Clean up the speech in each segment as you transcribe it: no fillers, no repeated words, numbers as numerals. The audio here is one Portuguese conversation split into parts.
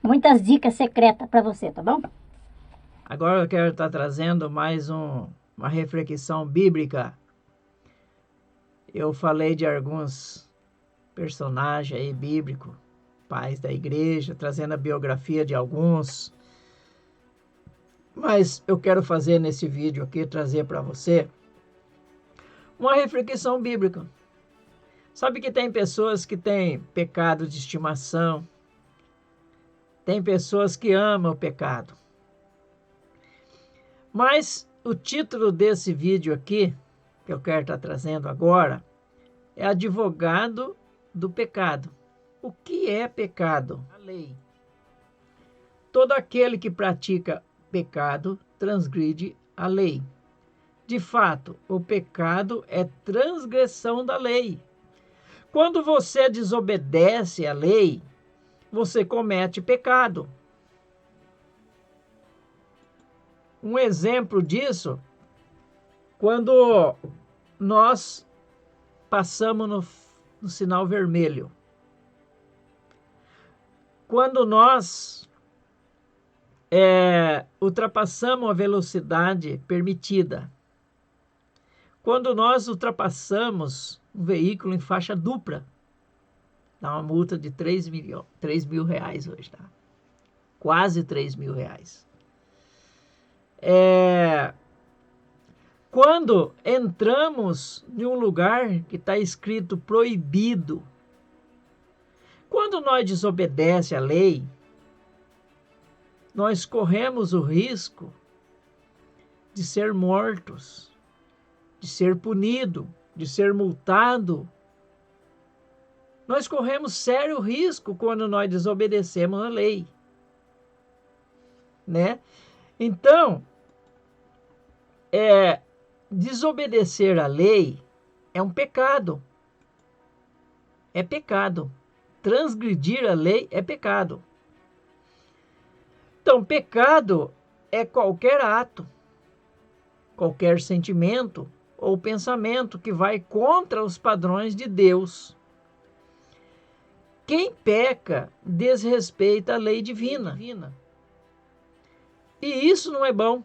muitas dicas secretas para você, tá bom? Agora eu quero estar trazendo mais uma reflexão bíblica. Eu falei de alguns personagens aí bíblicos, pais da igreja, trazendo a biografia de alguns. Mas eu quero fazer nesse vídeo aqui, trazer para você uma reflexão bíblica. Sabe que tem pessoas que têm pecado de estimação, tem pessoas que amam o pecado. Mas o título desse vídeo aqui, que eu quero estar trazendo agora, é Advogado do Pecado. O que é pecado? A lei. Todo aquele que pratica pecado transgride a lei. De fato, o pecado é transgressão da lei. Quando você desobedece à lei, você comete pecado. Um exemplo disso, quando nós passamos no sinal vermelho. Quando nós ultrapassamos a velocidade permitida. Quando nós ultrapassamos um veículo em faixa dupla, dá uma multa de 3 mil reais hoje, tá? Quase 3 mil reais. Quando entramos em um lugar que está escrito proibido, quando nós desobedecemos a lei, nós corremos o risco de ser mortos, de ser punido, de ser multado. Nós corremos sério risco quando nós desobedecemos a lei, né? Então, desobedecer a lei é um pecado. É pecado. Transgredir a lei é pecado. Então, pecado é qualquer ato, qualquer sentimento ou pensamento que vai contra os padrões de Deus. Quem peca desrespeita a lei divina. E isso não é bom.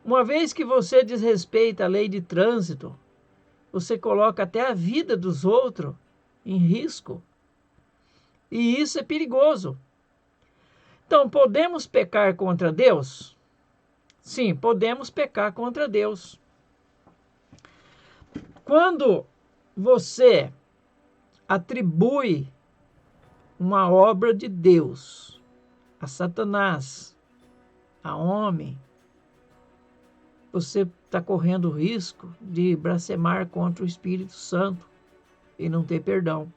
Uma vez que você desrespeita a lei de trânsito, você coloca até a vida dos outros em risco. E isso é perigoso. Então, podemos pecar contra Deus? Sim, podemos pecar contra Deus. Quando você atribui uma obra de Deus a Satanás, a homem, você está correndo o risco de blasfemar contra o Espírito Santo e não ter perdão.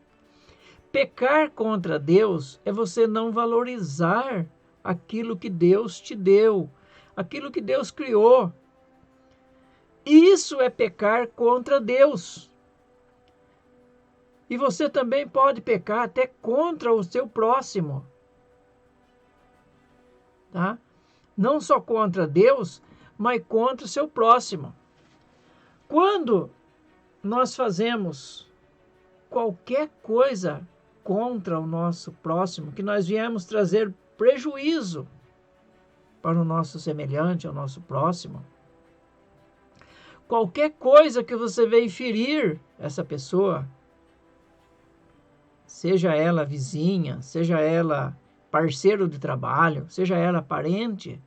Pecar contra Deus é você não valorizar aquilo que Deus te deu, aquilo que Deus criou. Isso é pecar contra Deus. E você também pode pecar até contra o seu próximo. Tá? Não só contra Deus, mas contra o seu próximo. Quando nós fazemos qualquer coisa contra o nosso próximo, que nós viemos trazer prejuízo para o nosso semelhante, ao nosso próximo, qualquer coisa que você veio ferir essa pessoa, seja ela vizinha, seja ela parceiro de trabalho, seja ela parente,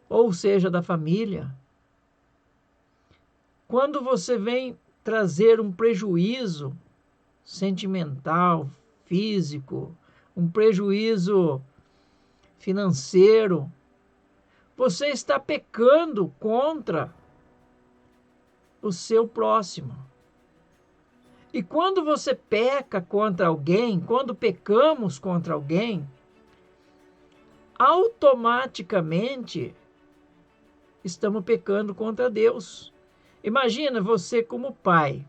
ou seja da família, quando você vem trazer um prejuízo sentimental, físico, um prejuízo financeiro, você está pecando contra o seu próximo. E quando você peca contra alguém, quando pecamos contra alguém, automaticamente estamos pecando contra Deus. Imagina você como pai.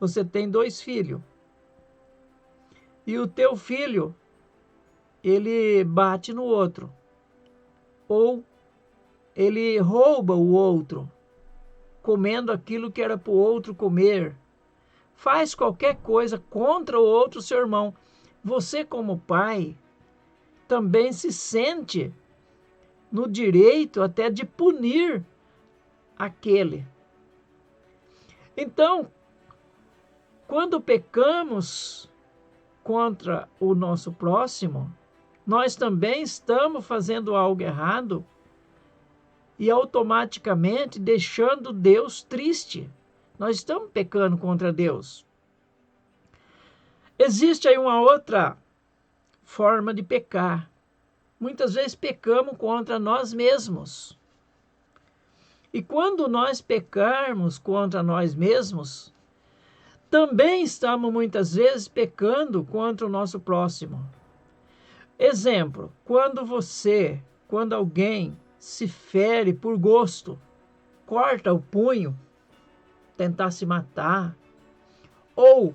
Você tem 2 filhos. E o teu filho, ele bate no outro. Ou ele rouba o outro, comendo aquilo que era para o outro comer. Faz qualquer coisa contra o outro, seu irmão. você como pai também se sente no direito até de punir aquele. Então, quando pecamos contra o nosso próximo, nós também estamos fazendo algo errado e automaticamente deixando Deus triste. Nós estamos pecando contra Deus. Existe aí uma outra forma de pecar. Muitas vezes pecamos contra nós mesmos. E quando nós pecarmos contra nós mesmos, também estamos muitas vezes pecando contra o nosso próximo. Exemplo, quando alguém se fere por gosto, corta o punho, tentar se matar, ou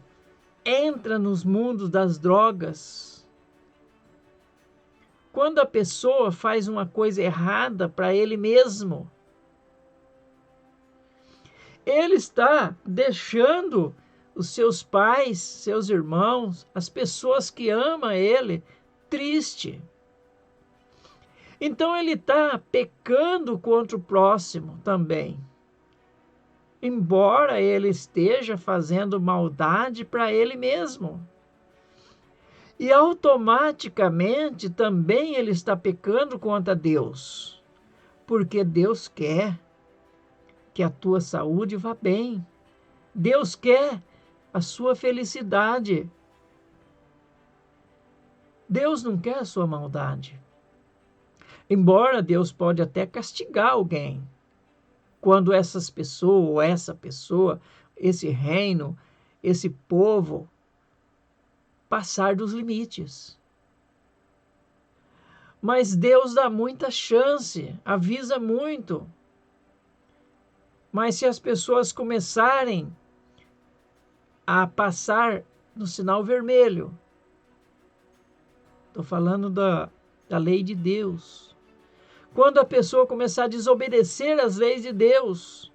entra nos mundos das drogas. Quando a pessoa faz uma coisa errada para ele mesmo, ele está deixando os seus pais, seus irmãos, as pessoas que amam ele, triste. Então ele está pecando contra o próximo também. Embora ele esteja fazendo maldade para ele mesmo. E automaticamente também ele está pecando contra Deus. Porque Deus quer que a tua saúde vá bem. Deus quer a sua felicidade. Deus não quer a sua maldade. Embora Deus pode até castigar alguém, quando essas pessoas, ou essa pessoa, esse reino, esse povo, passar dos limites. Mas Deus dá muita chance, avisa muito. Mas se as pessoas começarem a passar no sinal vermelho, estou falando da lei de Deus. Quando a pessoa começar a desobedecer as leis de Deus,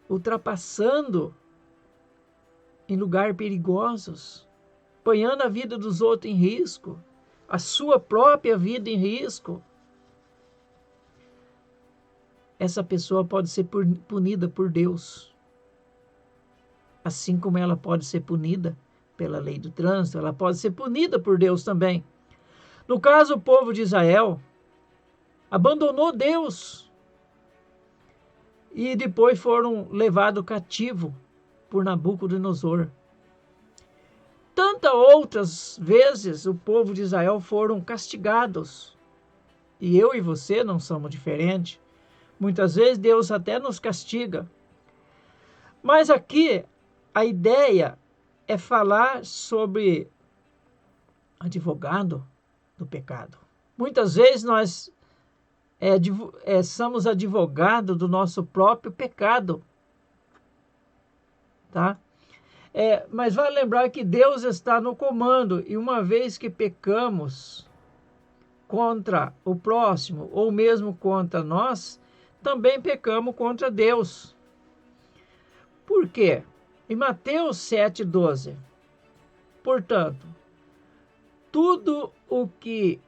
ultrapassando em lugares perigosos, ponhando a vida dos outros em risco, a sua própria vida em risco, essa pessoa pode ser punida por Deus. Assim como ela pode ser punida pela lei do trânsito, ela pode ser punida por Deus também. No caso, o povo de Israel abandonou Deus e depois foram levados cativo por Nabucodonosor. Tantas outras vezes o povo de Israel foram castigados. E eu e você não somos diferentes. Muitas vezes Deus até nos castiga. Mas aqui a ideia é falar sobre advogado do pecado. Muitas vezes nós somos advogados do nosso próprio pecado. Tá? Mas vale lembrar que Deus está no comando, e uma vez que pecamos contra o próximo, ou mesmo contra nós, também pecamos contra Deus. Por quê? Em Mateus 7,12, portanto, tudo o que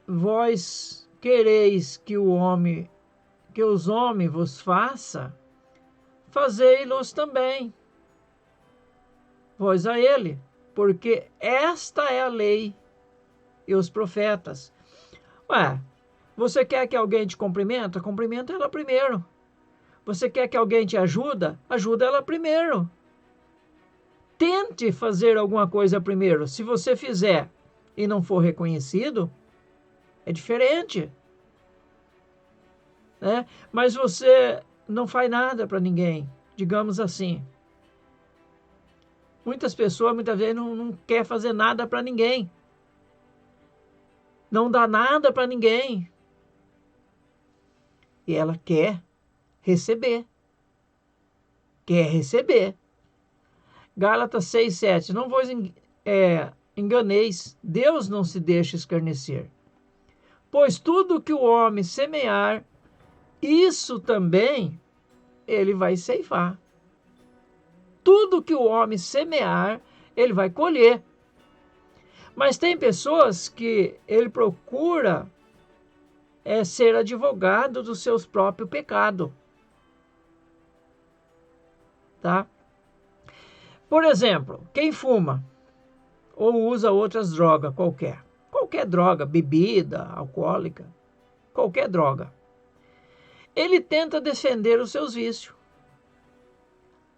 vós quereis que os homens vos faça, fazei-los também, vós a ele, porque esta é a lei e os profetas. Você quer que alguém te cumprimenta? Cumprimenta ela primeiro. Você quer que alguém te ajuda? Ajuda ela primeiro. Tente fazer alguma coisa primeiro. Se você fizer e não for reconhecido, é diferente. Né? Mas você não faz nada para ninguém, digamos assim. Muitas pessoas, muitas vezes, não quer fazer nada para ninguém. Não dá nada para ninguém. E ela quer receber. Quer receber. Gálatas 6,7. Não vos enganeis, Deus não se deixa escarnecer. Pois tudo que o homem semear, isso também ele vai ceifar. Tudo que o homem semear, ele vai colher. Mas tem pessoas que ele procura ser advogado dos seus próprios pecados. Tá? Por exemplo, quem fuma ou usa outras drogas qualquer droga, bebida, alcoólica, qualquer droga, ele tenta defender os seus vícios.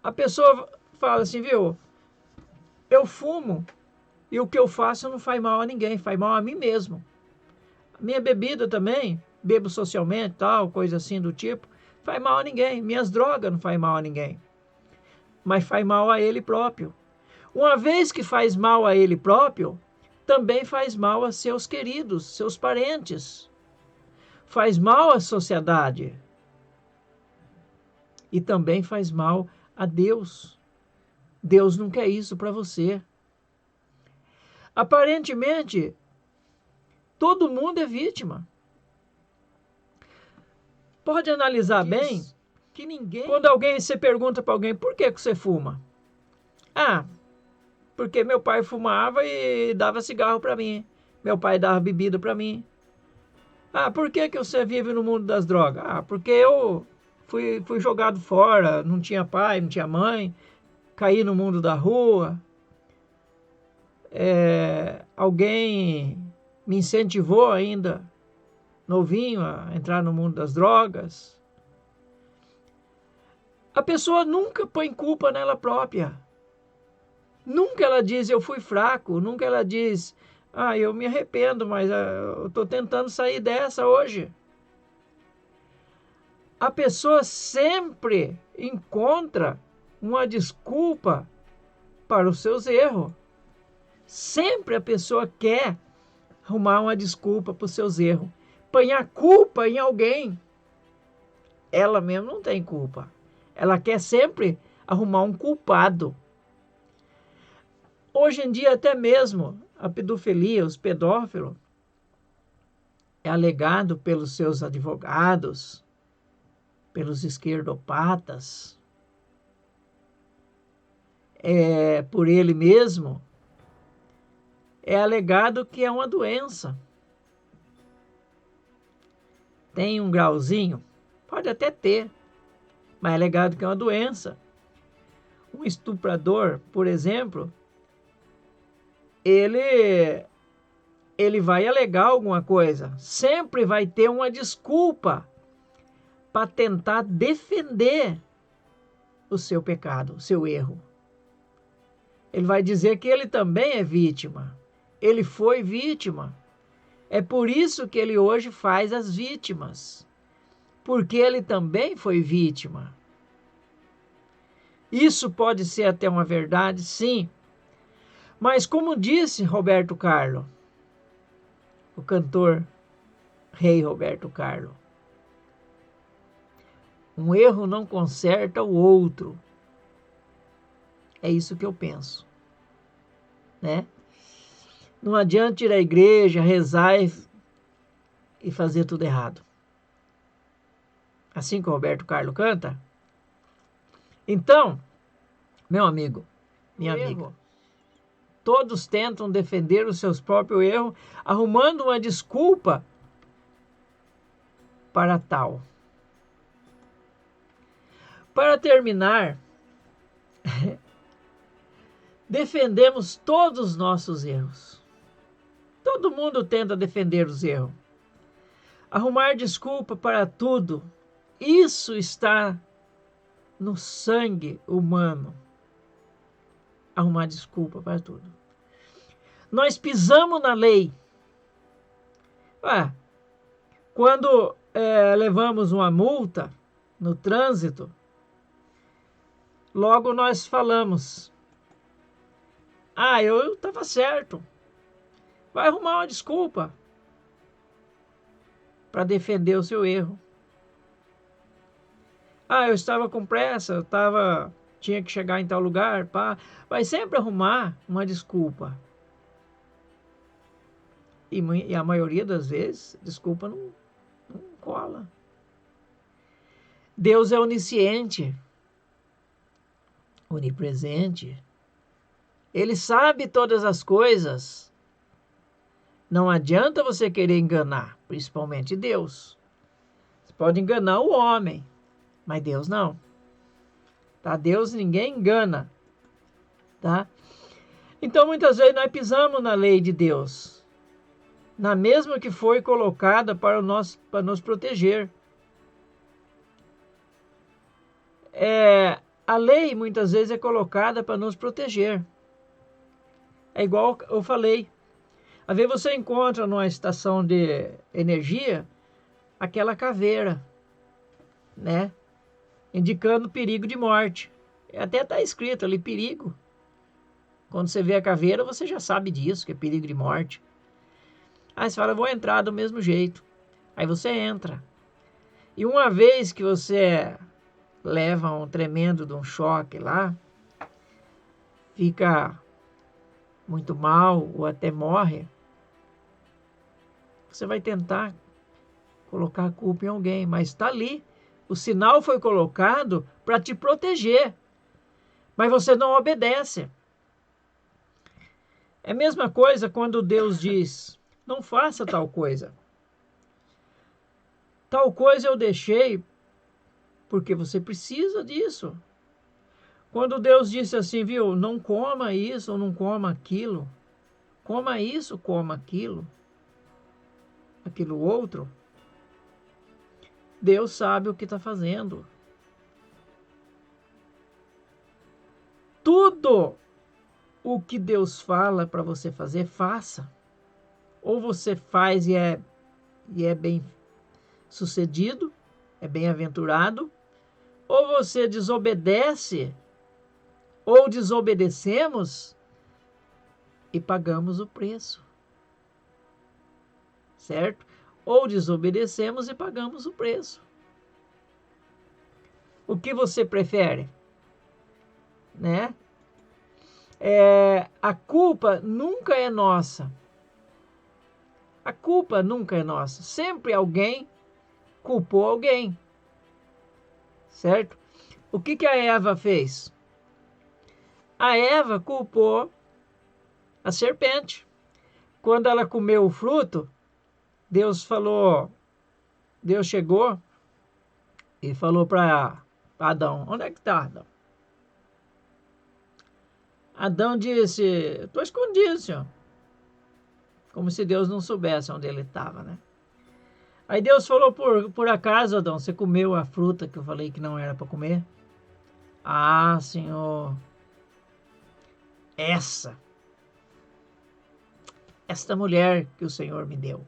A pessoa fala assim, viu, eu fumo e o que eu faço não faz mal a ninguém, faz mal a mim mesmo. Minha bebida também, bebo socialmente, tal, coisa assim do tipo, faz mal a ninguém. Minhas drogas não faz mal a ninguém, mas faz mal a ele próprio. Uma vez que faz mal a ele próprio, também faz mal a seus queridos, seus parentes. Faz mal à sociedade. E também faz mal a Deus. Deus não quer isso para você. Aparentemente, todo mundo é vítima. Pode analisar bem que ninguém... Quando você pergunta para alguém, por que você fuma? Ah, porque meu pai fumava e dava cigarro para mim. Meu pai dava bebida para mim. Ah, por que você vive no mundo das drogas? Ah, porque eu fui jogado fora, não tinha pai, não tinha mãe, caí no mundo da rua. Alguém me incentivou ainda, novinho, a entrar no mundo das drogas. A pessoa nunca põe culpa nela própria. Nunca ela diz, eu fui fraco. Nunca ela diz, eu me arrependo, mas eu estou tentando sair dessa hoje. A pessoa sempre encontra uma desculpa para os seus erros. Sempre a pessoa quer arrumar uma desculpa para os seus erros. Põe a culpa em alguém. Ela mesmo não tem culpa. Ela quer sempre arrumar um culpado. Hoje em dia, até mesmo a pedofilia, os pedófilos, é alegado pelos seus advogados, pelos esquerdopatas, por ele mesmo, é alegado que é uma doença. Tem um grauzinho? Pode até ter, mas é alegado que é uma doença. Um estuprador, por exemplo, ele vai alegar alguma coisa. Sempre vai ter uma desculpa para tentar defender o seu pecado, o seu erro. Ele vai dizer que ele também é vítima. Ele foi vítima. É por isso que ele hoje faz as vítimas. Porque ele também foi vítima. Isso pode ser até uma verdade, sim. Mas como disse Roberto Carlos, o cantor rei Roberto Carlos, um erro não conserta o outro. É isso que eu penso, né? Não adianta ir à igreja, rezar e fazer tudo errado. Assim que o Roberto Carlos canta. Então, meu amigo, minha amiga, todos tentam defender os seus próprios erros, arrumando uma desculpa para tal. Para terminar, defendemos todos os nossos erros. Todo mundo tenta defender os erros. Arrumar desculpa para tudo. Isso está no sangue humano. Arrumar desculpa para tudo. Nós pisamos na lei. Quando levamos uma multa no trânsito, logo nós falamos, eu estava certo. Vai arrumar uma desculpa para defender o seu erro. Eu estava com pressa, tinha que chegar em tal lugar, pá. Vai sempre arrumar uma desculpa. E a maioria das vezes, desculpa não cola. Deus é onisciente, onipresente, Ele sabe todas as coisas. Não adianta você querer enganar, principalmente Deus. Você pode enganar o homem, mas Deus não. Tá? Deus ninguém engana. Tá? Então, muitas vezes, nós pisamos na lei de Deus, na mesma que foi colocada para nos proteger. A lei, muitas vezes, é colocada para nos proteger. É igual eu falei. Às vezes você encontra numa estação de energia aquela caveira, né? Indicando perigo de morte. Até está escrito ali, perigo. Quando você vê a caveira, você já sabe disso, que é perigo de morte. Aí você fala, vou entrar do mesmo jeito. Aí você entra. E uma vez que você leva um tremendo de um choque lá, fica muito mal ou até morre, você vai tentar colocar a culpa em alguém, mas está ali. O sinal foi colocado para te proteger, mas você não obedece. É a mesma coisa quando Deus diz, não faça tal coisa. Tal coisa eu deixei porque você precisa disso. Quando Deus disse assim, viu, não coma isso ou não coma aquilo, coma isso, coma aquilo, aquilo outro, Deus sabe o que está fazendo. Tudo o que Deus fala para você fazer, faça. Ou você faz e é bem sucedido, é bem-aventurado, ou você desobedece, ou desobedecemos e pagamos o preço. Certo? Ou desobedecemos e pagamos o preço. O que você prefere? Né? A culpa nunca é nossa. A culpa nunca é nossa. Sempre alguém culpou alguém. Certo? O que a Eva fez? A Eva culpou a serpente. Quando ela comeu o fruto, Deus chegou e falou para Adão, onde é que está, Adão? Adão disse, estou escondido, senhor. Como se Deus não soubesse onde ele estava, né? Aí Deus falou, por acaso, Adão, você comeu a fruta que eu falei que não era para comer? Ah, senhor, esta mulher que o Senhor me deu,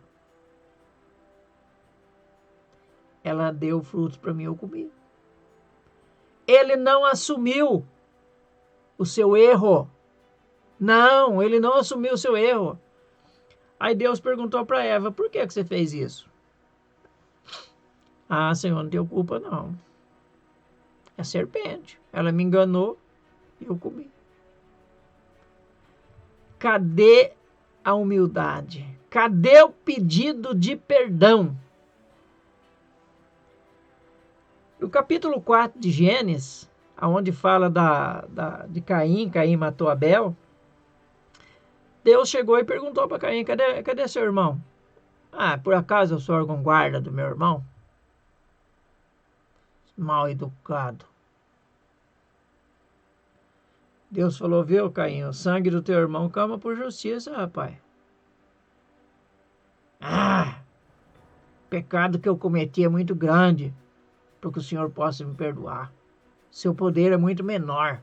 ela deu frutos para mim, eu comi. Ele não assumiu o seu erro. Não, ele não assumiu o seu erro. Aí Deus perguntou para Eva, por que você fez isso? Ah, Senhor, não tenho culpa não. É a serpente. Ela me enganou e eu comi. Cadê a humildade? Cadê o pedido de perdão? No capítulo 4 de Gênesis, onde fala de Caim matou Abel, Deus chegou e perguntou para Caim, cadê seu irmão? Ah, por acaso eu sou órgão guarda do meu irmão? Mal educado. Deus falou, viu, Caim, o sangue do teu irmão clama por justiça, rapaz. O pecado que eu cometi é muito grande para que o Senhor possa me perdoar. Seu poder é muito menor.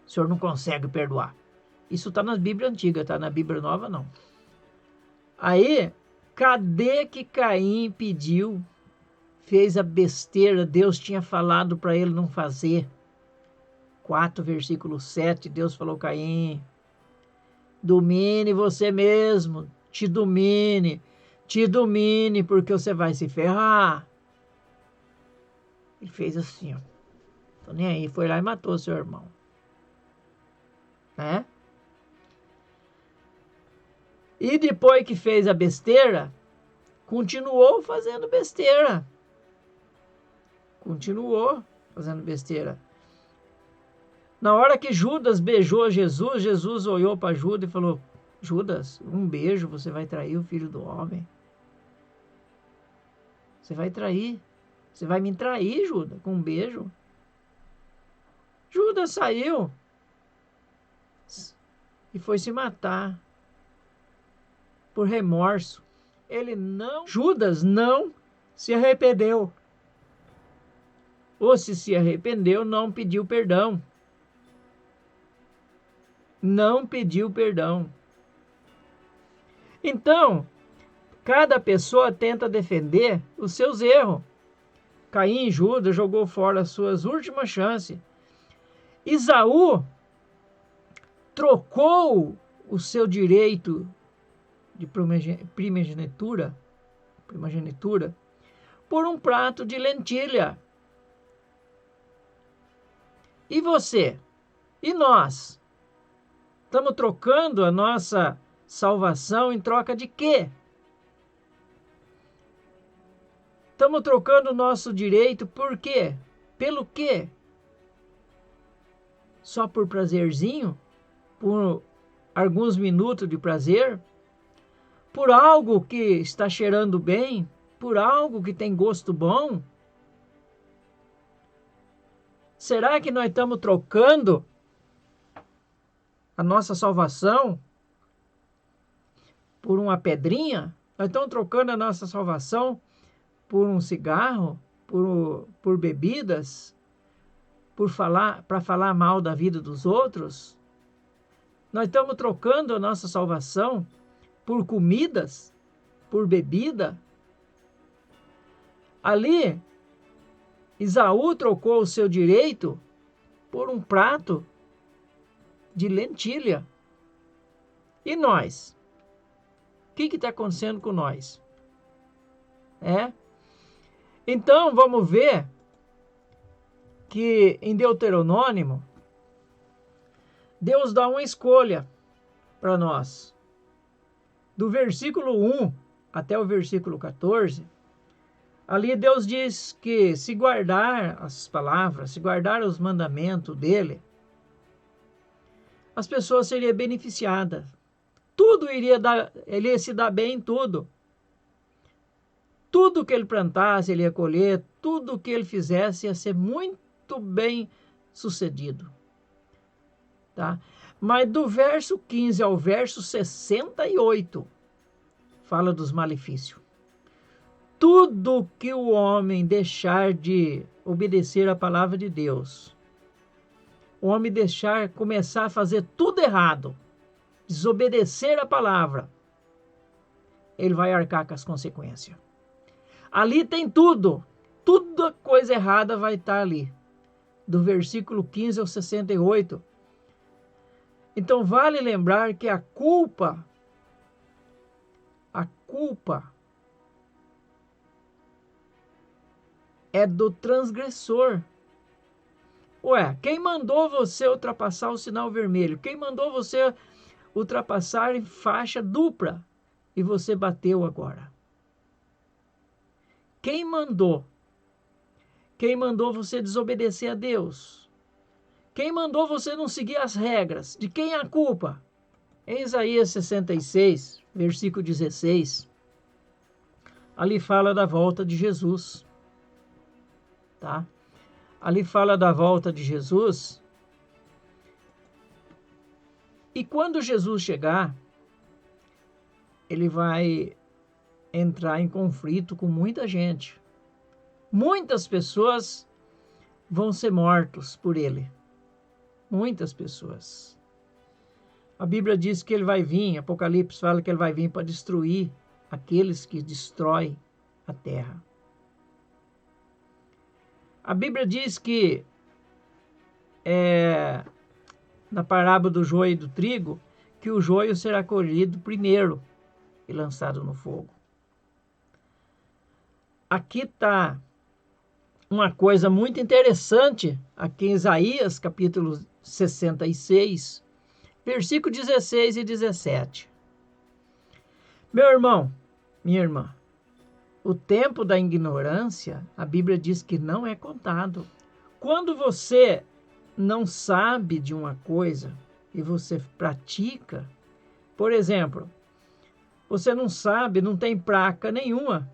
O Senhor não consegue perdoar. Isso está na Bíblia antiga, tá? Na Bíblia nova, não. Aí, cadê que Caim pediu, fez a besteira, Deus tinha falado para ele não fazer. 4, versículo 7, Deus falou, Caim, domine você mesmo, te domine, porque você vai se ferrar. Ele fez assim, ó. Tô nem aí, foi lá e matou seu irmão. Né? E depois que fez a besteira, continuou fazendo besteira. Continuou fazendo besteira. Na hora que Judas beijou Jesus, Jesus olhou para Judas e falou: Judas, um beijo, você vai trair o Filho do Homem. Você vai trair. Você vai me trair, Judas, com um beijo. Judas saiu e foi se matar por remorso. Judas não se arrependeu. Ou se arrependeu, não pediu perdão. Não pediu perdão. Então, cada pessoa tenta defender os seus erros. Caim e Judas jogou fora as suas últimas chances. Esaú trocou o seu direito de primogenitura por um prato de lentilha. E você? E nós? Estamos trocando a nossa salvação em troca de quê? Estamos trocando o nosso direito por quê? Pelo quê? Só por prazerzinho? Por alguns minutos de prazer? Por algo que está cheirando bem? Por algo que tem gosto bom? Será que nós estamos trocando a nossa salvação por uma pedrinha? Nós estamos trocando a nossa salvação por um cigarro, por bebidas, para falar mal da vida dos outros? Nós estamos trocando a nossa salvação por comidas, por bebida? Ali, Esaú trocou o seu direito por um prato de lentilha. E nós? O que está acontecendo com nós? Então, vamos ver que em Deuteronômio, Deus dá uma escolha para nós. Do versículo 1 até o versículo 14, ali Deus diz que se guardar as palavras, se guardar os mandamentos dele, as pessoas seriam beneficiadas. Tudo ele ia se dar bem em tudo. Tudo que ele plantasse, ele ia colher. Tudo que ele fizesse ia ser muito bem sucedido. Tá? Mas do verso 15 ao verso 68, fala dos malefícios. Tudo que o homem deixar de obedecer à palavra de Deus, o homem começar a fazer tudo errado, desobedecer a palavra, ele vai arcar com as consequências. Ali tem tudo, toda coisa errada vai estar ali, do versículo 15 ao 68. Então vale lembrar que a culpa é do transgressor. Ué, quem mandou você ultrapassar o sinal vermelho? Quem mandou você ultrapassar em faixa dupla e você bateu agora? Quem mandou? Quem mandou você desobedecer a Deus? Quem mandou você não seguir as regras? De quem é a culpa? Em Isaías 66, versículo 16, ali fala da volta de Jesus. Tá? Ali fala da volta de Jesus. E quando Jesus chegar, ele vai entrar em conflito com muita gente. Muitas pessoas vão ser mortas por ele. Muitas pessoas. A Bíblia diz que ele vai vir, Apocalipse fala que ele vai vir para destruir aqueles que destroem a terra. A Bíblia diz que na parábola do joio e do trigo, que o joio será colhido primeiro e lançado no fogo. Aqui está uma coisa muito interessante, aqui em Isaías, capítulo 66, versículo 16 e 17. Meu irmão, minha irmã, o tempo da ignorância, a Bíblia diz que não é contado. Quando você não sabe de uma coisa e você pratica, por exemplo, você não sabe, não tem placa nenhuma,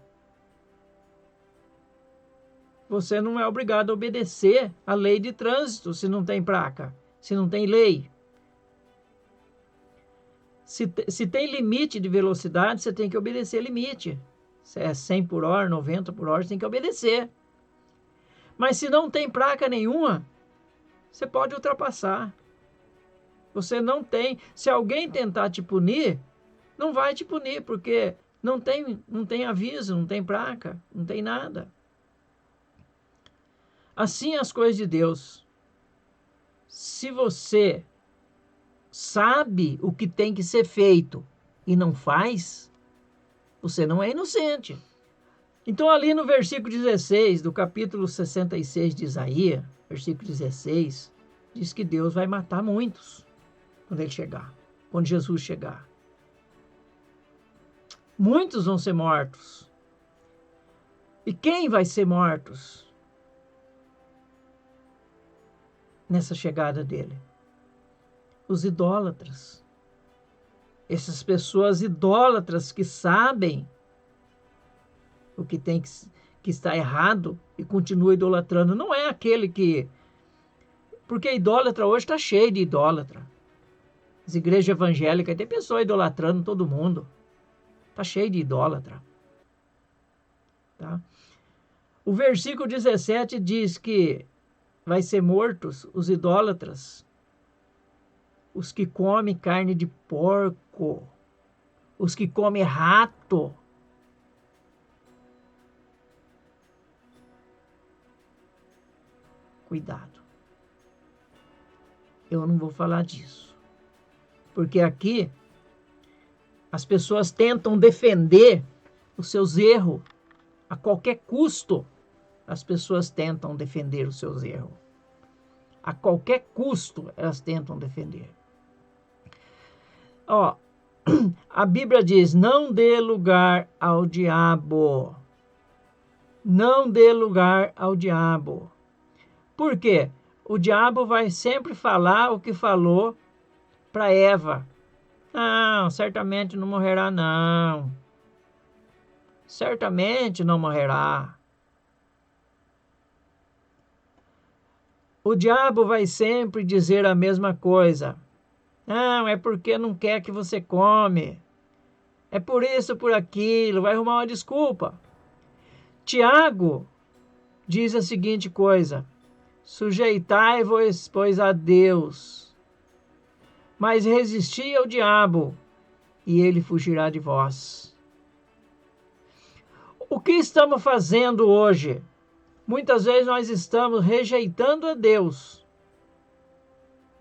você não é obrigado a obedecer a lei de trânsito se não tem placa, se não tem lei. Se tem limite de velocidade, você tem que obedecer limite. Se é 100 por hora, 90 por hora, você tem que obedecer. Mas se não tem placa nenhuma, você pode ultrapassar. Você não tem. Se alguém tentar te punir, não vai te punir, porque não tem aviso, não tem placa, não tem nada. Assim as coisas de Deus. Se você sabe o que tem que ser feito e não faz, você não é inocente. Então, ali no versículo 16 do capítulo 66 de Isaías, versículo 16, diz que Deus vai matar muitos quando ele chegar, quando Jesus chegar. Muitos vão ser mortos. E quem vai ser mortos nessa chegada dele? Os idólatras. Essas pessoas idólatras que sabem o que tem que está errado e continua idolatrando. Não é aquele que... Porque idólatra hoje está cheio de idólatra. As igrejas evangélicas tem pessoa idolatrando todo mundo. Está cheio de idólatra. Tá? O versículo 17 diz que vai ser mortos os idólatras, os que comem carne de porco, os que comem rato. Cuidado. Eu não vou falar disso. Porque aqui as pessoas tentam defender os seus erros. A qualquer custo, as pessoas tentam defender os seus erros. A qualquer custo, elas tentam defender. Ó, a Bíblia diz, não dê lugar ao diabo. Não dê lugar ao diabo. Por quê? O diabo vai sempre falar o que falou para Eva. Não, certamente não morrerá, não. Certamente não morrerá. O diabo vai sempre dizer a mesma coisa. Não, é porque não quer que você come. É por isso, por aquilo. Vai arrumar uma desculpa. Tiago diz a seguinte coisa. Sujeitai-vos, pois, a Deus, mas resisti ao diabo, e ele fugirá de vós. O que estamos fazendo hoje? Muitas vezes nós estamos rejeitando a Deus.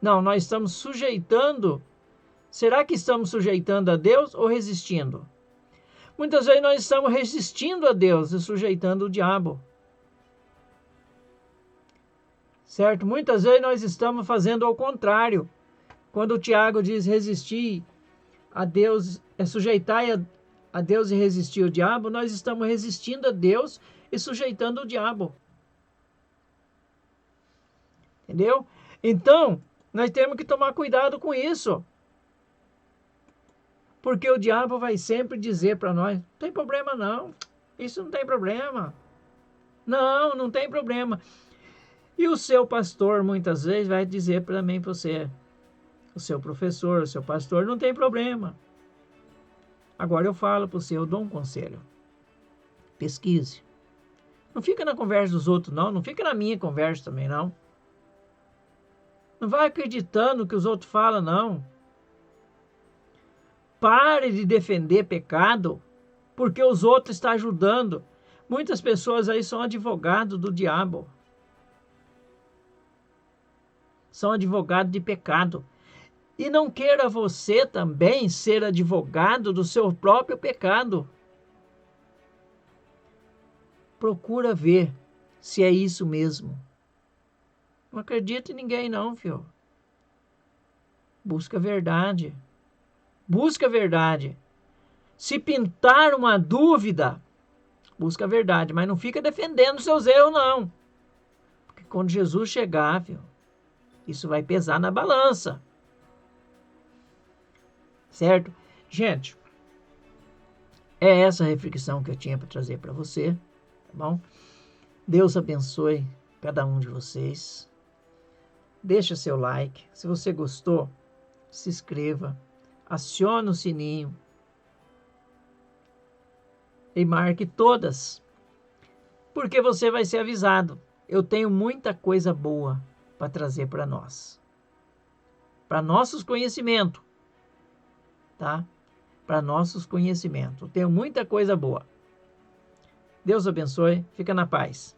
Não, nós estamos sujeitando. Será que estamos sujeitando a Deus ou resistindo? Muitas vezes nós estamos resistindo a Deus e sujeitando o diabo. Certo? Muitas vezes nós estamos fazendo ao contrário. Quando o Tiago diz resistir a Deus, sujeitar a Deus e resistir ao diabo, nós estamos resistindo a Deus e sujeitando o diabo. Entendeu? Então, nós temos que tomar cuidado com isso. Porque o diabo vai sempre dizer para nós, não tem problema não, isso não tem problema. Não, não tem problema. E o seu pastor, muitas vezes, vai dizer também para você, o seu professor, o seu pastor, não tem problema. Agora eu falo para você, eu dou um conselho. Pesquise. Não fica na conversa dos outros, não. Não fica na minha conversa também, não. Não vai acreditando no que os outros falam, não. Pare de defender pecado, porque os outros estão ajudando. Muitas pessoas aí são advogados do diabo. São advogados de pecado. E não queira você também ser advogado do seu próprio pecado. Procura ver se é isso mesmo. Não acredita em ninguém não, filho. Busca a verdade. Busca a verdade. Se pintar uma dúvida, busca a verdade. Mas não fica defendendo seus erros, não. Porque quando Jesus chegar, filho, Isso vai pesar na balança. Certo? Gente, é essa reflexão que eu tinha para trazer para você, tá bom? Deus abençoe cada um de vocês. Deixa seu like. Se você gostou, se inscreva, acione o sininho e marque todas, porque você vai ser avisado. Eu tenho muita coisa boa para trazer para nós, para nossos conhecimentos, tá? Para nossos conhecimentos. Eu tenho muita coisa boa. Deus abençoe. Fica na paz.